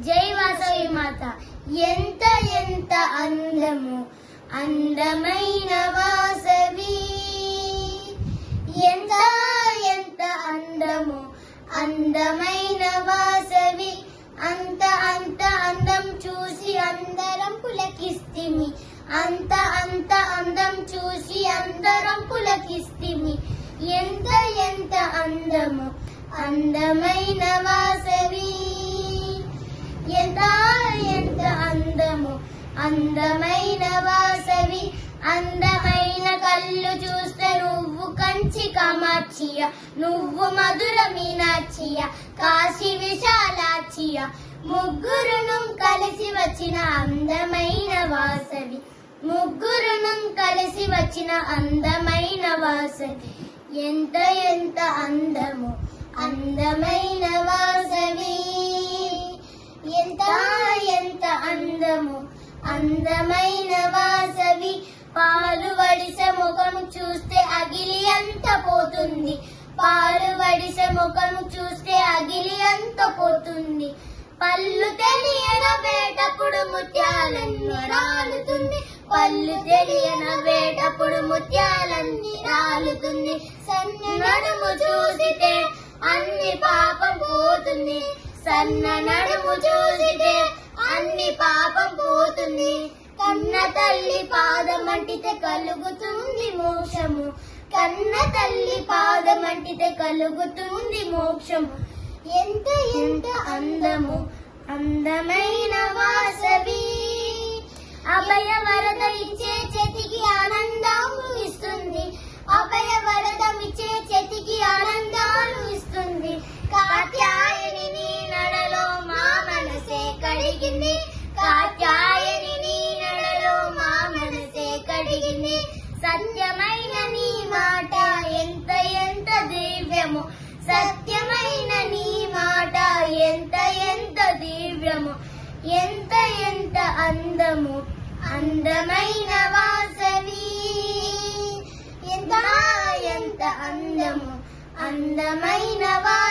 జై వాసవి మాత. ఎంత ఎంత అందము అందమైన వాసవి, ఎంత ఎంత అందము అందమైన వాసవి. అంత అంత అందం చూసి అందరం పులకిస్తిమి, అంత అంత అందం చూసి అందరం పులకిస్తిమి. ఎంత ఎంత అందము అందమైన వాసవి, ఎంత ఎంత అందము అందమైన వాసవి. అందమైన కళ్ళు చూస్తే నువ్వు కంచి కామాక్షియ, నువ్వు మధుర మీనాక్షియ, కాశీ విశాలాక్షియ. ముగ్గురును కలిసి వచ్చిన అందమైన వాసవి, ముగ్గురును కలిసి వచ్చిన అందమైన వాసవి. ఎంత ఎంత అందము అందమైన వాసవి, ఎంత ఎంత అందము అందమైన వాసవి. పాలు వడిసే ముఖము చూస్తే అగిలి అంత పోతుంది, పాలు వడిసే ముఖము చూస్తే అగిలి అంత పోతుంది. పళ్ళు తెలియన వేటప్పుడు ముత్యాలన్నీ రాలుతుంది, పళ్ళు తెలియన వేటప్పుడు ముత్యాలన్నీ రాలుతుంది. సన్న నడుము చూసితే అన్ని పాపం పోతుంది, సన్న నడుము చూసితే అన్ని పాపం పోతుంది. కన్న తల్లి పాదమంటితే కలుగుతుంది మోక్షము, కన్న తల్లి పాదమంటితే కలుగుతుంది మోక్షము. ఎంత ఎంత అందము అందమైన వాసవి. అభయ వరద ఇచ్చే చేతికి ఆనందాలు ఇస్తుంది, అభయ వరదం ఇచ్చే చేతికి ఆనందాలు ఇస్తుంది. కాత్యాయని నీ నడలో మా మనసే కడిగింది, కాత్యాయని నీ నడలో మా మనసే కడిగింది. సత్యమైన నీ మాట ఎంత ఎంత దివ్యము, సత్యమైన నీ మాట ఎంత ఎంత దివ్యము. ఎంత ఎంత అందము అందమైన వాసవి, ఎంత ఎంత అందము అందమైన వాసవి.